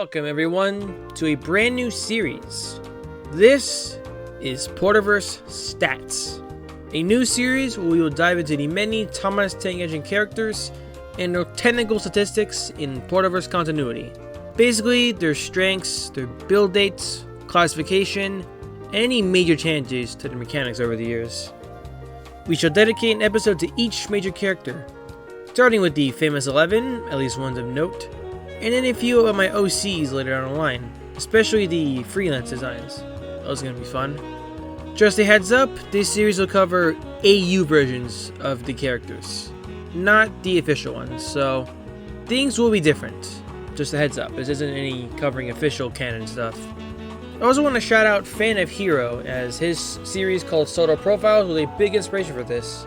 Welcome everyone to a brand new series. This is Porterverse Stats, a new series where we will dive into the many Thomas Tank Engine characters and their technical statistics in Porterverse continuity. Basically, their strengths, their build dates, classification, and any major changes to the mechanics over the years. We shall dedicate an episode to each major character, starting with the famous 11, at least ones of note, and then a few of my OCs later down the line, especially the freelance designs. Those are going to be fun. Just a heads up, this series will cover AU versions of the characters, not the official ones, so things will be different. Just a heads up, this isn't any covering official canon stuff. I also want to shout out Fan of Hero, as his series called Soto Profiles was a big inspiration for this.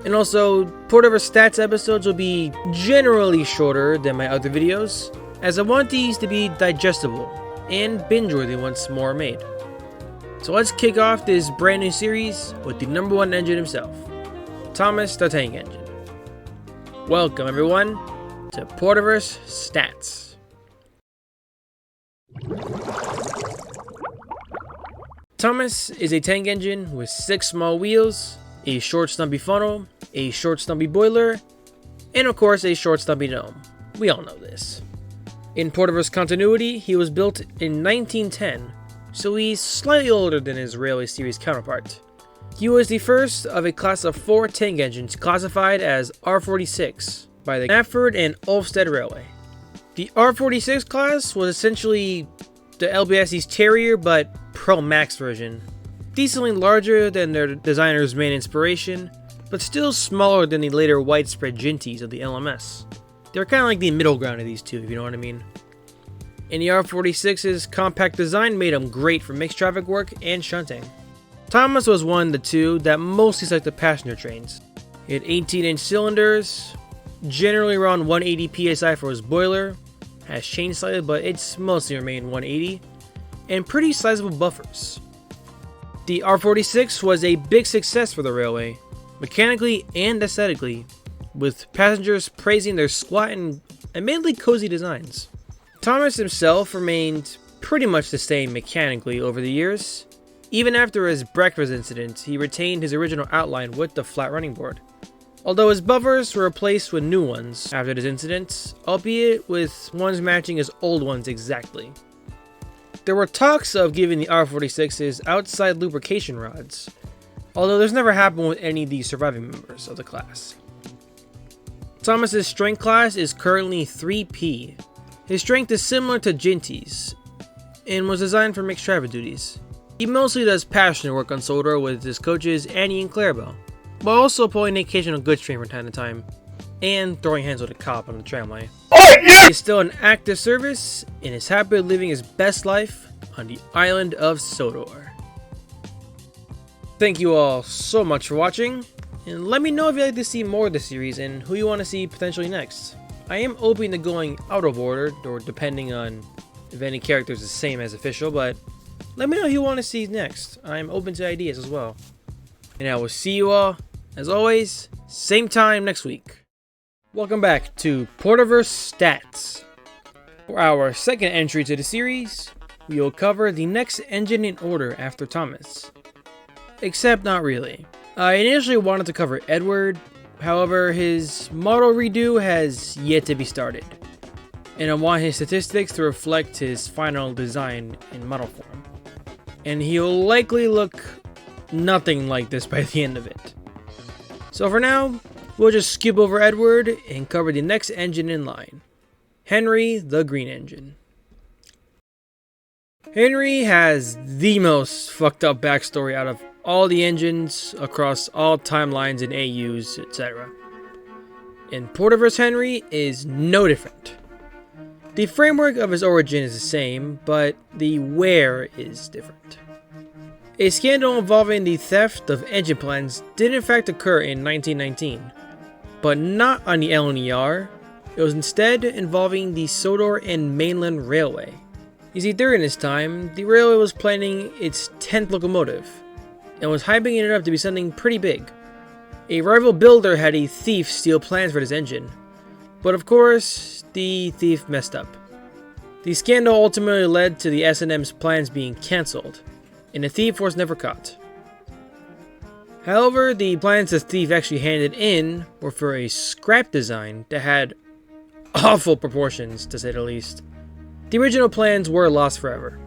And also, Porterverse Stats episodes will be generally shorter than my other videos, as I want these to be digestible and binge-worthy once more are made. So let's kick off this brand new series with the number one engine himself, Thomas the Tank Engine. Welcome everyone to Porterverse Stats. Thomas is a tank engine with 6 small wheels, a short stumpy funnel, a short stumpy boiler, and of course a short stumpy dome. We all know this. In Porterverse continuity, he was built in 1910, so he's slightly older than his Railway Series counterpart. He was the first of a class of 4 tank engines classified as R46 by the Knapford and Ulfstead Railway. The R46 class was essentially the LBSE's Terrier but Pro Max version. Decently larger than their designer's main inspiration, but still smaller than the later widespread Ginties of the LMS. They're kind of like the middle ground of these two, if you know what I mean. And the R46's compact design made them great for mixed traffic work and shunting. Thomas was one of the two that mostly selected passenger trains. He had 18-inch cylinders, generally around 180 psi for his boiler, has changed slightly but it's mostly remained 180, and pretty sizable buffers. The R46 was a big success for the railway, mechanically and aesthetically, with passengers praising their squat and admittedly cozy designs. Thomas himself remained pretty much the same mechanically over the years. Even after his breakfast incident, he retained his original outline with the flat running board, although his buffers were replaced with new ones after this incident, albeit with ones matching his old ones exactly. There were talks of giving the R46s outside lubrication rods, although this never happened with any of the surviving members of the class. Thomas's strength class is currently 3P. His strength is similar to Ginty's, and was designed for mixed traffic duties. He mostly does passenger work on Sodor with his coaches Annie and Clarabelle, while also pulling an occasional goods train from time to time, and throwing hands with a cop on the tramway. He is still in active service and is happily living his best life on the island of Sodor. Thank you all so much for watching, and let me know if you'd like to see more of the series and who you want to see potentially next. I am open to going out of order, or depending on if any character is the same as official, but let me know who you want to see next. I'm open to ideas as well. And I will see you all, as always, same time next week. Welcome back to Porterverse Stats. For our second entry to the series, we will cover the next engine in order after Thomas. Except not really. I initially wanted to cover Edward, however his model redo has yet to be started, and I want his statistics to reflect his final design in model form. And he'll likely look nothing like this by the end of it. So for now, we'll just skip over Edward and cover the next engine in line, Henry the Green Engine. Henry has the most fucked up backstory out of all the engines across all timelines and AUs, etc. And Porterverse Henry is no different. The framework of his origin is the same, but the where is different. A scandal involving the theft of engine plans did in fact occur in 1919, but not on the LNER. It was instead involving the Sodor and Mainland Railway. You see, during this time, the railway was planning its 10th locomotive, and was hyping it up to be something pretty big. A rival builder had a thief steal plans for this engine, but of course, the thief messed up. The scandal ultimately led to the S&M's plans being cancelled, and the thief was never caught. However, the plans the thief actually handed in were for a scrap design that had awful proportions, to say the least. The original plans were lost forever,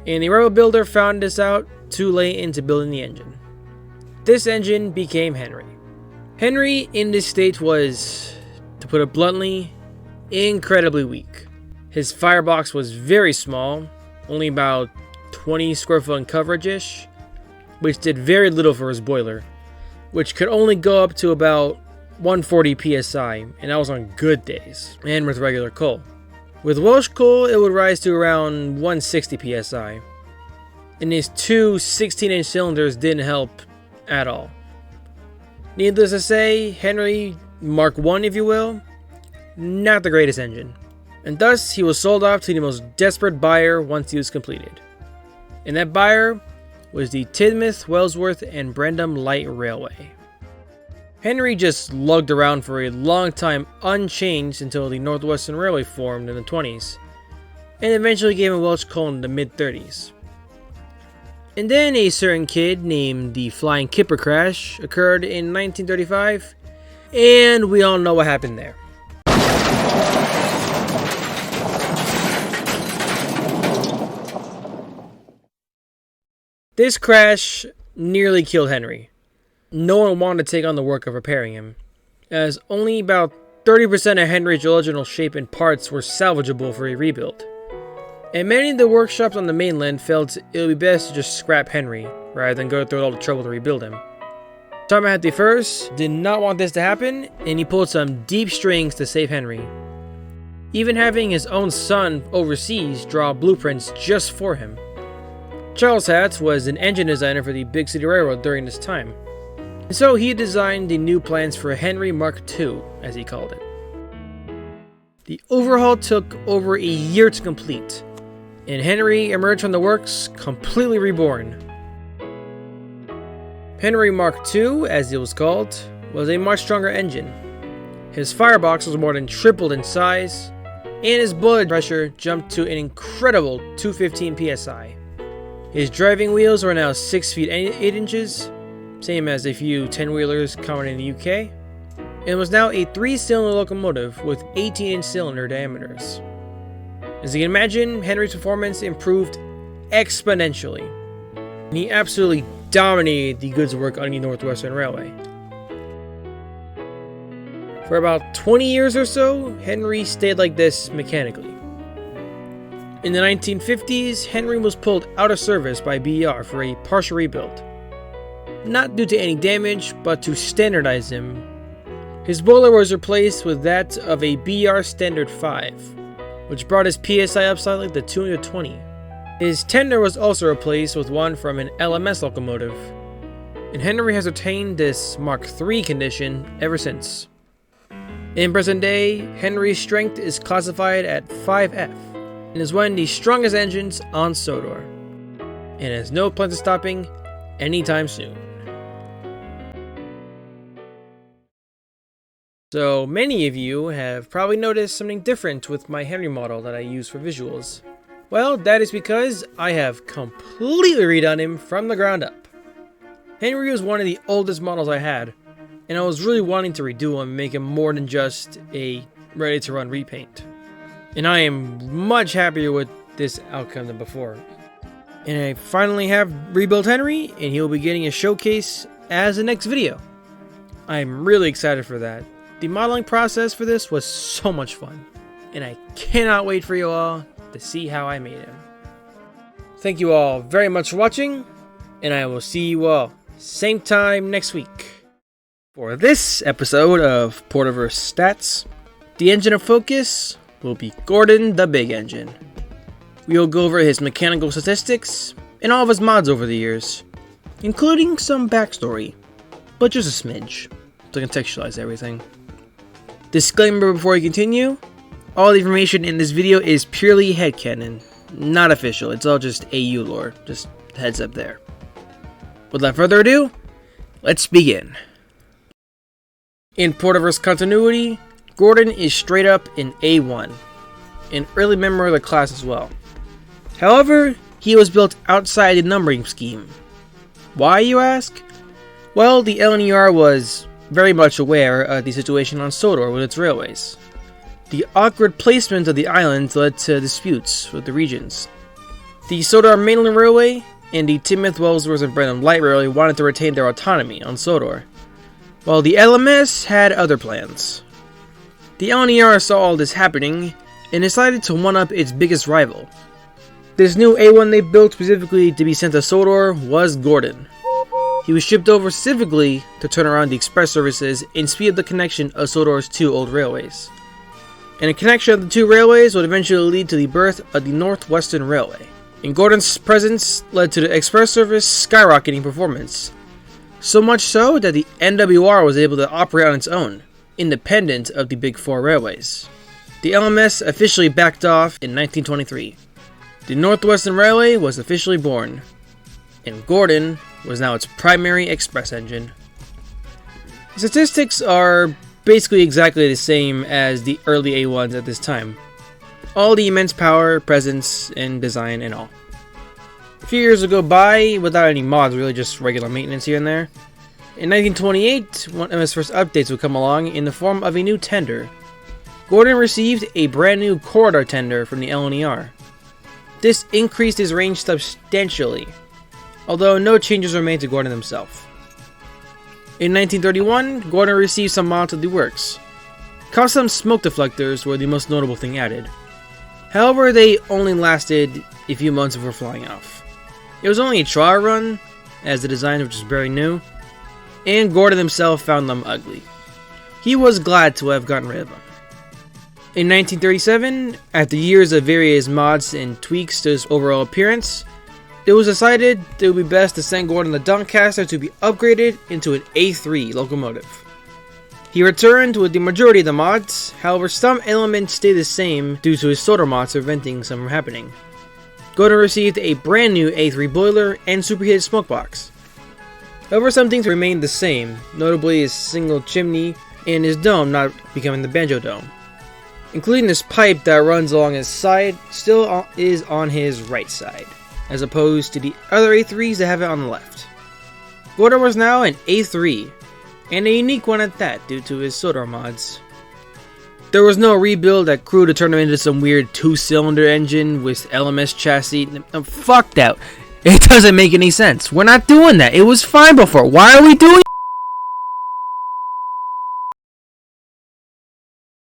and the rebel builder found this out too late into building the engine. This engine became Henry. Henry in this state was, to put it bluntly, incredibly weak. His firebox was very small, only about 20 square foot in coverage-ish, which did very little for his boiler, which could only go up to about 140 psi, and that was on good days, and with regular coal. With Welsh coal, it would rise to around 160 psi, and his two 16-inch cylinders didn't help at all. Needless to say, Henry Mark I, if you will, not the greatest engine, and thus he was sold off to the most desperate buyer once he was completed. And that buyer was the Tidmouth, Wellsworth, and Brendam Light Railway. Henry just lugged around for a long time unchanged until the Northwestern Railway formed in the 20s, and eventually gave him Welsh coal in the mid-30s. And then a certain kid named the Flying Kipper crash occurred in 1935, and we all know what happened there. This crash nearly killed Henry. No one wanted to take on the work of repairing him, as only about 30% of Henry's original shape and parts were salvageable for a rebuild. And many of the workshops on the mainland felt it would be best to just scrap Henry, rather than go through all the trouble to rebuild him. Thomas I did not want this to happen, and he pulled some deep strings to save Henry, even having his own son overseas draw blueprints just for him. Charles Hatch was an engine designer for the Big City Railroad during this time, and so he designed the new plans for Henry Mark II, as he called it. The overhaul took over a year to complete, and Henry emerged from the works completely reborn. Henry Mark II, as it was called, was a much stronger engine. His firebox was more than tripled in size, and his boiler pressure jumped to an incredible 215 psi. His driving wheels were now 6 feet 8 inches, same as a few 10-wheelers common in the UK, and was now a 3-cylinder locomotive with 18-inch cylinder diameters. As you can imagine, Henry's performance improved exponentially, and he absolutely dominated the goods work on the Northwestern Railway. For about 20 years or so, Henry stayed like this mechanically. In the 1950s, Henry was pulled out of service by BR for a partial rebuild. Not due to any damage, but to standardize him. His boiler was replaced with that of a BR Standard 5, which brought his PSI up slightly to 220. His tender was also replaced with one from an LMS locomotive, and Henry has retained this Mark III condition ever since. In present day, Henry's strength is classified at 5F, and is one of the strongest engines on Sodor, and has no plans of stopping anytime soon. So many of you have probably noticed something different with my Henry model that I use for visuals. Well, that is because I have completely redone him from the ground up. Henry was one of the oldest models I had, and I was really wanting to redo him and make him more than just a ready-to-run repaint. And I am much happier with this outcome than before. And I finally have rebuilt Henry, and he'll be getting a showcase as the next video. I'm really excited for that. The modeling process for this was so much fun, and I cannot wait for you all to see how I made him. Thank you all very much for watching, and I will see you all same time next week. For this episode of Porterverse Stats, the engine of focus will be Gordon the Big Engine. We will go over his mechanical statistics and all of his mods over the years, including some backstory, but just a smidge, to contextualize everything. Disclaimer before we continue, all the information in this video is purely headcanon, not official, it's all just AU lore, just heads up there. Without further ado, let's begin. In Porterverse continuity, Gordon is straight up an A1. an early member of the class as well. However, he was built outside the numbering scheme. Why, you ask? Well, the LNER was very much aware of the situation on Sodor with its railways. The awkward placement of the islands led to disputes with the regions. The Sodor Mainland Railway and the Timoth, Wellsworth, and Brenham Light Railway wanted to retain their autonomy on Sodor, while the LMS had other plans. The LNER saw all this happening and decided to one-up its biggest rival. This new A1 they built specifically to be sent to Sodor was Gordon. He was shipped over specifically to turn around the express services and speed up the connection of Sodor's two old railways. And the connection of the two railways would eventually lead to the birth of the Northwestern Railway. And Gordon's presence led to the express service skyrocketing performance. So much so that the NWR was able to operate on its own, independent of the Big Four railways. The LMS officially backed off in 1923. The Northwestern Railway was officially born, and Gordon was now its primary express engine. The statistics are basically exactly the same as the early A1s at this time. All the immense power, presence, and design and all. A few years go by without any mods, really just regular maintenance here and there. In 1928, one of his first updates would come along in the form of a new tender. Gordon received a brand new corridor tender from the LNER. This increased his range substantially, although no changes were made to Gordon himself. In 1931, Gordon received some mods of the works. Custom smoke deflectors were the most notable thing added. However, they only lasted a few months before flying off. It was only a trial run, as the design was just very new, and Gordon himself found them ugly. He was glad to have gotten rid of them. In 1937, after years of various mods and tweaks to his overall appearance, it was decided it would be best to send Gordon the Doncaster to be upgraded into an A3 locomotive. He returned with the majority of the mods, however some elements stayed the same due to his Sodor mods preventing some from happening. Gordon received a brand new A3 boiler and superheated smoke box. However, some things remained the same, notably his single chimney and his dome not becoming the Banjo Dome. Including this pipe that runs along his side still is on his right side, as opposed to the other A3s that have it on the left. Gordon was now an A3, and a unique one at that due to his Sodor mods. There was no rebuild that crew to turn him into some weird 2-cylinder engine with LMS chassis. Fuck that. It doesn't make any sense. We're not doing that. It was fine before. Why are we doing?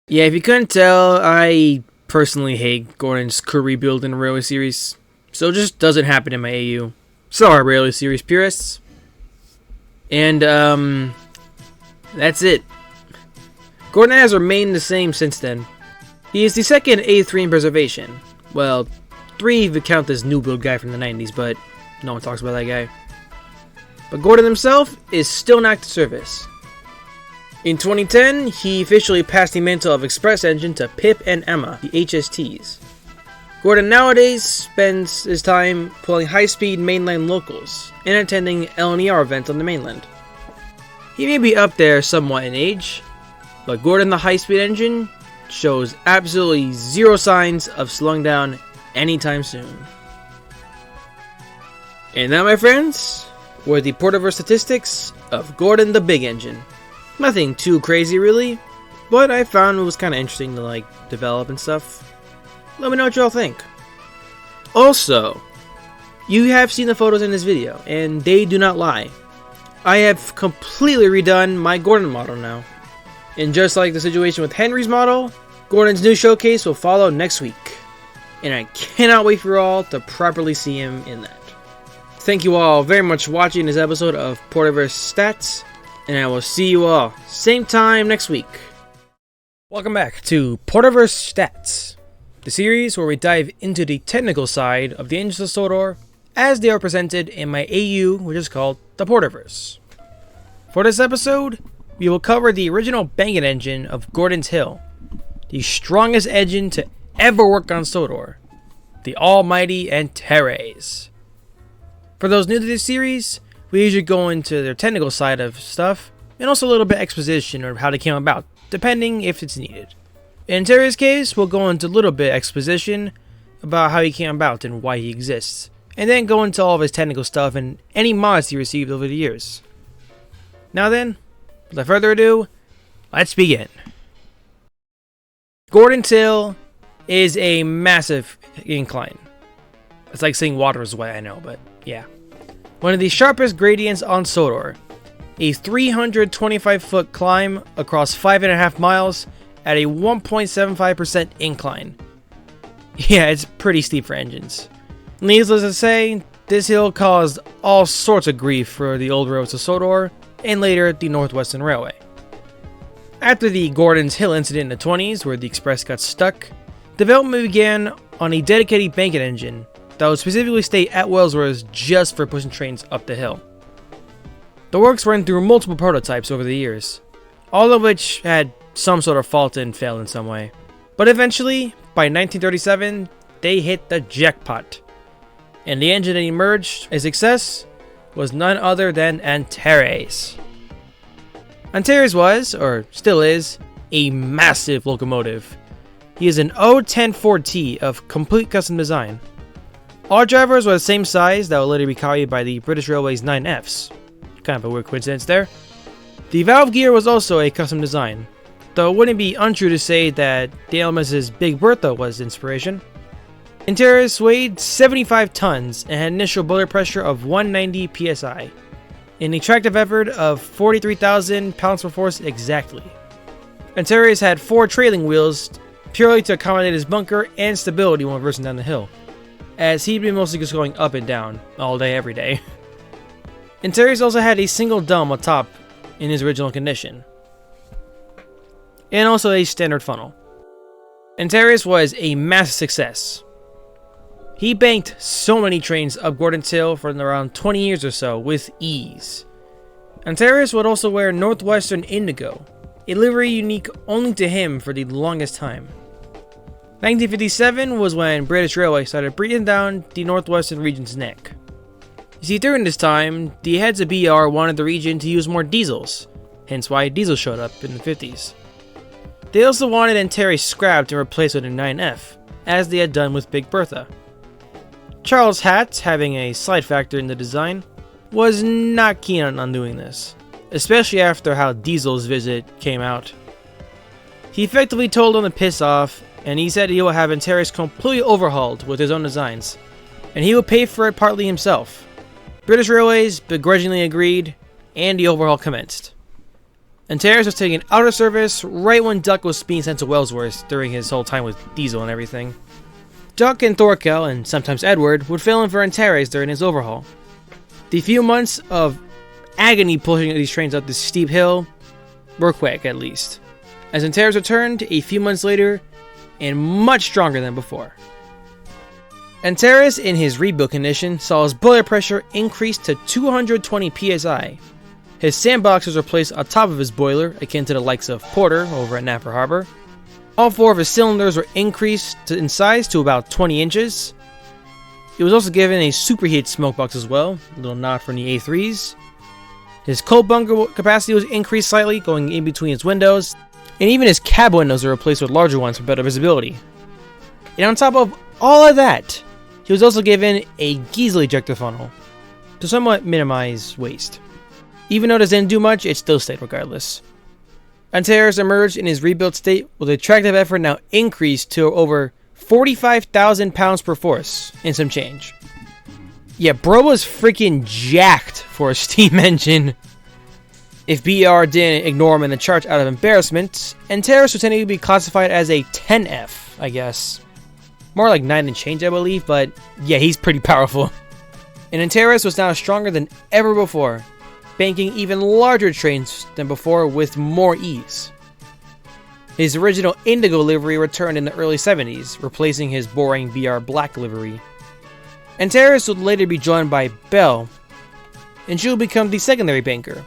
Yeah, if you couldn't tell, I personally hate Gordon's crew rebuild in the Railway Series, so it just doesn't happen in my AU. Sorry, Railway Series purists. And, that's it. Gordon has remained the same since then. He is the second A3 in preservation. Well, 3 if you count this new build guy from the 90s, but no one talks about that guy. But Gordon himself is still in active service. In 2010, he officially passed the mantle of Express Engine to Pip and Emma, the HSTs. Gordon nowadays spends his time pulling high-speed mainline locals and attending LNER events on the mainland. He may be up there somewhat in age, but Gordon the high-speed engine shows absolutely zero signs of slowing down anytime soon. And that, my friends, were the Porterverse statistics of Gordon the Big Engine. Nothing too crazy really, but I found it was kind of interesting to develop and stuff. Let me know what y'all think. Also, you have seen the photos in this video, and they do not lie. I have completely redone my Gordon model now. And just like the situation with Henry's model, Gordon's new showcase will follow next week. And I cannot wait for you all to properly see him in that. Thank you all very much for watching this episode of Porterverse Stats, and I will see you all same time next week. Welcome back to Porterverse Stats, the series where we dive into the technical side of the engines of Sodor as they are presented in my AU, which is called the Porterverse. For this episode, we will cover the original Bangin' engine of Gordon's Hill, the strongest engine to ever work on Sodor, the almighty Antares. For those new to this series, we usually go into their technical side of stuff, and also a little bit exposition of how they came about, depending if it's needed. In Terry's case, we'll go into a little bit exposition about how he came about and why he exists, and then go into all of his technical stuff and any mods he received over the years. Now then, without further ado, let's begin. Gordon's Hill is a massive incline. It's like saying water is wet, I know, but yeah. One of the sharpest gradients on Sodor. A 325-foot climb across 5.5 miles at a 1.75% incline. Yeah, it's pretty steep for engines. Needless to say, this hill caused all sorts of grief for the old roads to Sodor, and later the Northwestern Railway. After the Gordon's Hill incident in the 20s, where the express got stuck, development began on a dedicated banking engine that would specifically stay at Wellsworth just for pushing trains up the hill. The works ran through multiple prototypes over the years, all of which had some sort of fault and failed in some way. But eventually, by 1937, they hit the jackpot, and the engine that emerged a success was none other than Antares. Antares was, or still is, a massive locomotive. He is an 010-4T of complete custom design. All drivers were the same size that would later be copied by the British Railway's 9Fs. Kind of a weird coincidence there. The valve gear was also a custom design, though it wouldn't be untrue to say that DLMS's Big Bertha was inspiration. Antares weighed 75 tons and had initial boiler pressure of 190 psi, an attractive effort of 43,000 pounds per force exactly. Antares had 4 trailing wheels purely to accommodate his bunker and stability when reversing down the hill, as he'd been mostly just going up and down all day every day. Antares also had a single dome on top in his original condition, and also a standard funnel. Antares was a massive success. He banked so many trains up Gordon's Hill for around 20 years or so with ease. Antares would also wear Northwestern Indigo, a livery unique only to him for the longest time. 1957 was when British Railway started breathing down the Northwestern region's neck. You see, during this time, the heads of BR wanted the region to use more diesels, hence why diesel showed up in the 50s. They also wanted Antares scrapped and replaced with a 9F, as they had done with Big Bertha. Charles Hatt, having a slight factor in the design, was not keen on doing this, especially after how Diesel's visit came out. He effectively told them to piss off, and he said he will have Antares completely overhauled with his own designs, and he would pay for it partly himself. British Railways begrudgingly agreed, and the overhaul commenced. Antares was taken out of service right when Duck was being sent to Wellsworth during his whole time with Diesel and everything. Duck and Thorkel, and sometimes Edward, would fill in for Antares during his overhaul. The few months of agony pushing these trains up this steep hill were quick, at least, as Antares returned a few months later and much stronger than before. Antares, in his rebuild condition, saw his boiler pressure increase to 220 psi. His sandboxes were placed on top of his boiler, akin to the likes of Porter over at Napa Harbor. All 4 of his cylinders were increased in size to about 20 inches. He was also given a superheated smoke box as well, a little nod from the A3s. His cold bunker capacity was increased slightly, going in between his windows, and even his cab windows were replaced with larger ones for better visibility. And on top of all of that, he was also given a Giesel ejector funnel to somewhat minimize waste. Even though this didn't do much, it still stayed regardless. Antares emerged in his rebuilt state with attractive effort now increased to over 45,000 pounds per force and some change. Yeah, bro was freaking jacked for a steam engine. If BR didn't ignore him in the charts out of embarrassment, Antares would technically be classified as a 10F, I guess. More like 9 and change, I believe, but yeah, he's pretty powerful. And Antares was now stronger than ever before, banking even larger trains than before with more ease. His original Indigo livery returned in the early 70s, replacing his boring BR Black livery. Antares would later be joined by Bell, and she would become the secondary banker.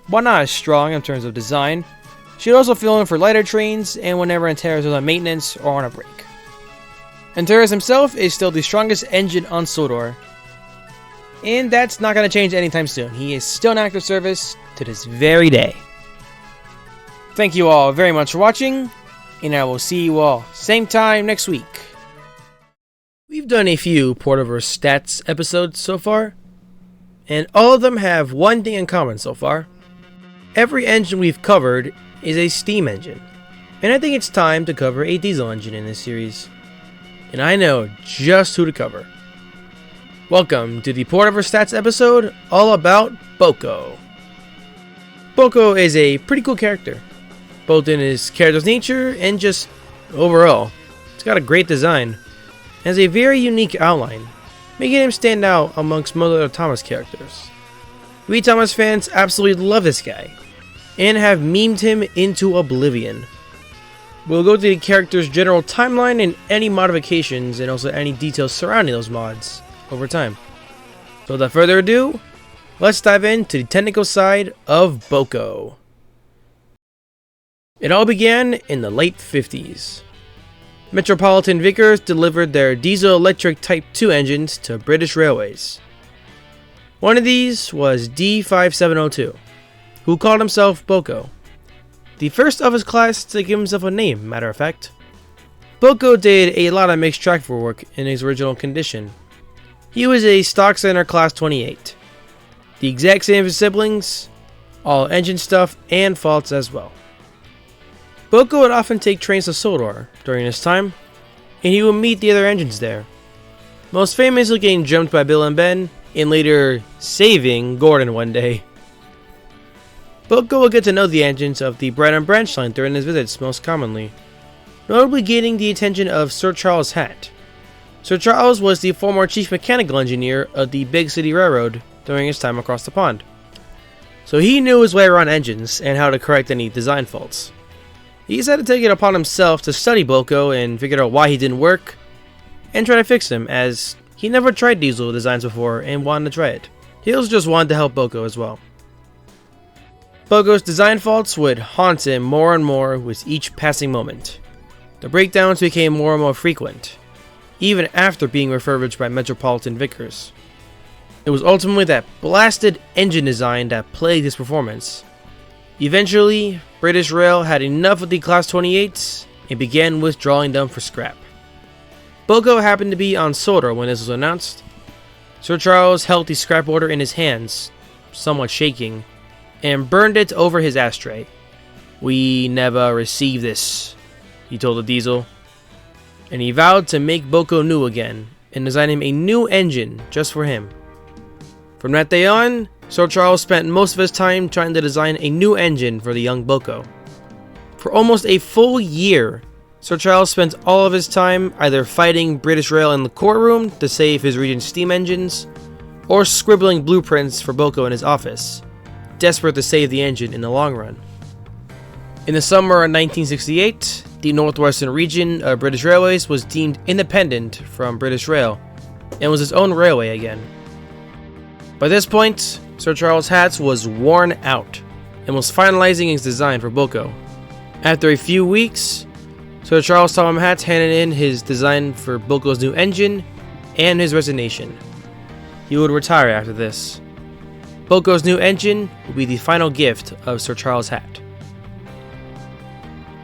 While not as strong in terms of design, she would also fill in for lighter trains and whenever Antares was on maintenance or on a break. Antares himself is still the strongest engine on Sodor, and that's not going to change anytime soon. He is still in active service to this very day. Thank you all very much for watching. and I will see you all same time next week. We've done a few Porterverse Stats episodes so far, and all of them have one thing in common so far. Every engine we've covered is a steam engine, and I think it's time to cover a diesel engine in this series. And I know just who to cover. Welcome to the Porterverse Stats episode all about Boco. Boco is a pretty cool character, both in his character's nature and just overall. It's got a great design, and has a very unique outline, making him stand out amongst most other Thomas characters. We Thomas fans absolutely love this guy, and have memed him into oblivion. We'll go through the character's general timeline and any modifications and also any details surrounding those mods over time. So without further ado, let's dive into the technical side of Boco. It all began in the late 50s. Metropolitan Vickers delivered their diesel-electric Type 2 engines to British Railways. One of these was D5702, who called himself Boco. The first of his class to give himself a name, matter of fact. Boco did a lot of mixed track work in his original condition. He was a stock center class 28. The exact same as his siblings, all engine stuff and faults as well. Boco would often take trains to Sodor during this time, and he would meet the other engines there. Most famously getting jumped by Bill and Ben, and later saving Gordon one day. Boco would get to know the engines of the Bread and Branch line during his visits most commonly, notably gaining the attention of Sir Charles Hatt. Sir Charles was the former chief mechanical engineer of the Big City Railroad during his time across the pond, so he knew his way around engines and how to correct any design faults. He decided to take it upon himself to study Boco and figure out why he didn't work, and try to fix him, as he never tried diesel designs before and wanted to try it. He also just wanted to help Boco as well. Boco's design faults would haunt him more and more with each passing moment. The breakdowns became more and more frequent, even after being refurbished by Metropolitan Vickers. It was ultimately that blasted engine design that plagued his performance. Eventually, British Rail had enough of the Class 28s and began withdrawing them for scrap. Boco happened to be on Sodor when this was announced. Sir Charles held the scrap order in his hands, somewhat shaking, and burned it over his ashtray. "We never received this," he told the diesel. And he vowed to make Boco new again and design him a new engine just for him. From that day on, Sir Charles spent most of his time trying to design a new engine for the young Boco. For almost a full year, Sir Charles spent all of his time either fighting British Rail in the courtroom to save his region's steam engines, or scribbling blueprints for Boco in his office, desperate to save the engine in the long run. In the summer of 1968, the northwestern region of British Railways was deemed independent from British Rail, and was its own railway again. By this point, Sir Charles Hatt was worn out, and was finalizing his design for Boco. After a few weeks, Sir Charles Tom Hatt handed in his design for Boco's new engine, and his resignation. He would retire after this. Boco's new engine would be the final gift of Sir Charles Hatt.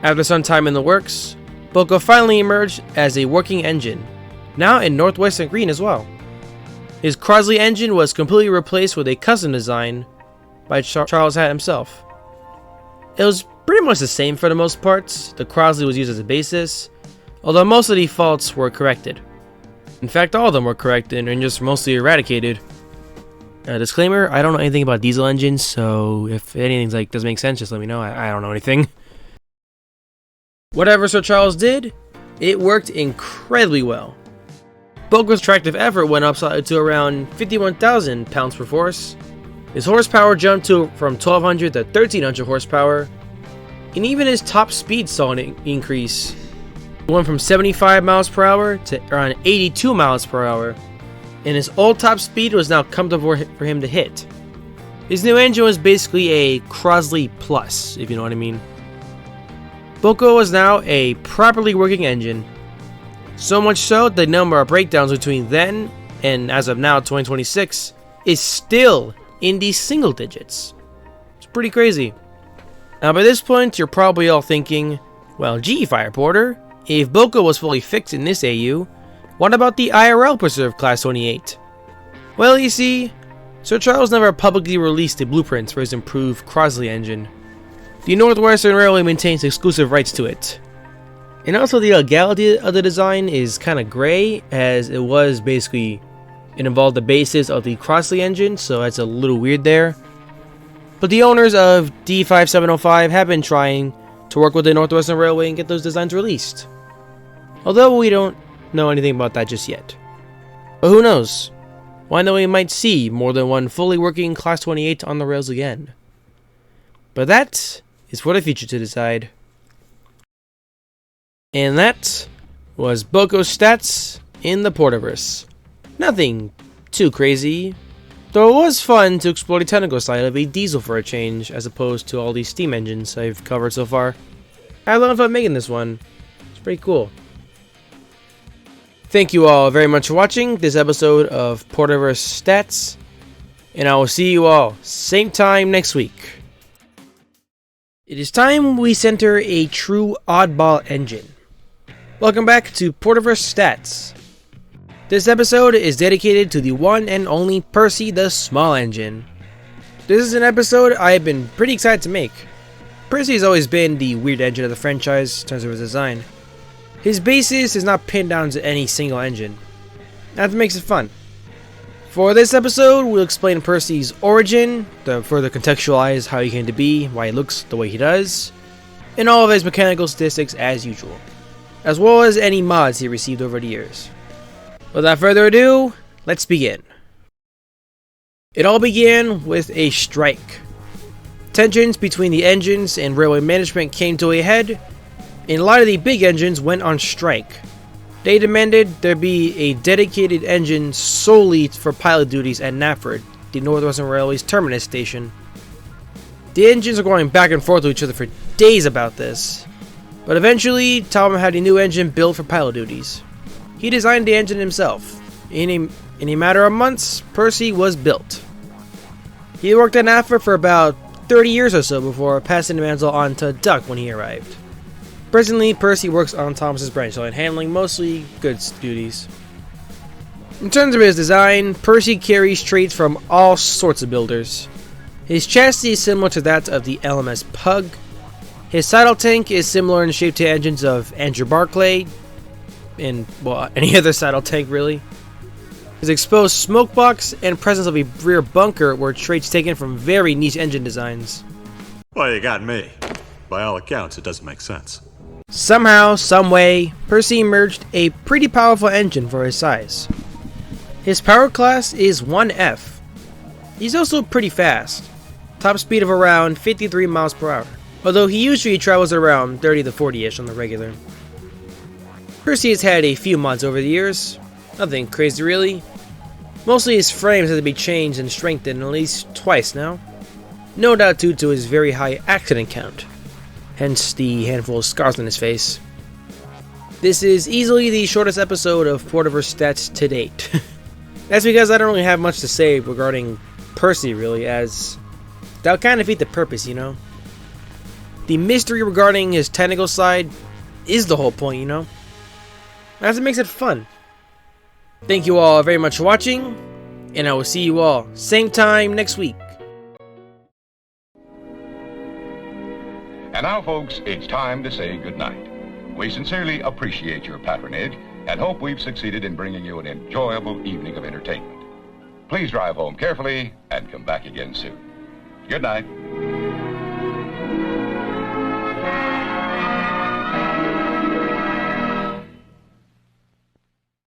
After some time in the works, Boco finally emerged as a working engine, now in Northwestern Green as well. His Crosley engine was completely replaced with a custom design by Charles Hatt himself. It was pretty much the same for the most parts. The Crosley was used as a basis, although most of the faults were corrected. In fact, all of them were corrected and just mostly eradicated. Disclaimer, I don't know anything about diesel engines, so if anything doesn't make sense, just let me know. I don't know anything. Whatever Sir Charles did, it worked incredibly well. Boco's tractive effort went up to around 51,000 pounds per force. His horsepower jumped from 1,200 to 1,300 horsepower, and even his top speed saw an increase. It went from 75 miles per hour to around 82 miles per hour, and his old top speed was now comfortable for him to hit. His new engine was basically a Crosley Plus, if you know what I mean. Boco was now a properly working engine, so much so the number of breakdowns between then and as of now 2026 is still in the single digits. It's pretty crazy. Now by this point you're probably all thinking, Well, gee, FirePorter, if Boco was fully fixed in this AU, what about the IRL preserved Class 28? Well, you see, Sir Charles never publicly released the blueprints for his improved Crosley engine. The Northwestern Railway maintains exclusive rights to it. And also the legality of the design is kind of gray, as it involved the basis of the Crosley engine, so that's a little weird there. But the owners of D5705 have been trying to work with the Northwestern Railway and get those designs released. Although we don't know anything about that just yet. But who knows? One day we might see more than one fully working Class 28 on the rails again. But that is for the future to decide. And that was Boco's stats in the Porterverse. Nothing too crazy, though it was fun to explore the technical side of a diesel for a change, as opposed to all these steam engines I've covered so far. I had a lot of fun making this one. It's pretty cool. Thank you all very much for watching this episode of Porterverse Stats, and I will see you all same time next week. It is time we center a true oddball engine. Welcome back to Porterverse Stats. This episode is dedicated to the one and only Percy the Small Engine. This is an episode I have been pretty excited to make. Percy has always been the weird engine of the franchise in terms of his design. His basis is not pinned down to any single engine. That makes it fun. For this episode, we'll explain Percy's origin, to further contextualize how he came to be, why he looks the way he does, and all of his mechanical statistics as usual, as well as any mods he received over the years. Without further ado, let's begin. It all began with a strike. Tensions between the engines and railway management came to a head, and a lot of the big engines went on strike. They demanded there be a dedicated engine solely for pilot duties at Knapford, the Northwestern Railway's terminus station. The engines were going back and forth with each other for days about this, but eventually Tom had a new engine built for pilot duties. He designed the engine himself. In a matter of months, Percy was built. He worked at Knapford for about 30 years or so before passing the mantle on to Duck when he arrived. Presently, Percy works on Thomas's branch line, handling mostly goods duties. In terms of his design, Percy carries traits from all sorts of builders. His chassis is similar to that of the LMS Pug. His saddle tank is similar in shape to engines of Andrew Barclay, and, well, any other saddle tank really. His exposed smoke box and presence of a rear bunker were traits taken from very niche engine designs. Well, you got me. By all accounts, it doesn't make sense. Somehow, someway, Percy emerged a pretty powerful engine for his size. His power class is 1F. He's also pretty fast, top speed of around 53 miles per hour, although he usually travels around 30 to 40-ish on the regular. Percy has had a few mods over the years, nothing crazy really. Mostly his frames had to be changed and strengthened at least twice now, no doubt due to his very high accident count. Hence the handful of scars on his face. This is easily the shortest episode of Porterverse Stats to date. That's because I don't really have much to say regarding Percy really, as that would kind of defeat the purpose, you know? The mystery regarding his technical side is the whole point, you know? That's what makes it fun. Thank you all very much for watching, and I will see you all same time next week. And now, folks, it's time to say goodnight. We sincerely appreciate your patronage and hope we've succeeded in bringing you an enjoyable evening of entertainment. Please drive home carefully and come back again soon. Good night.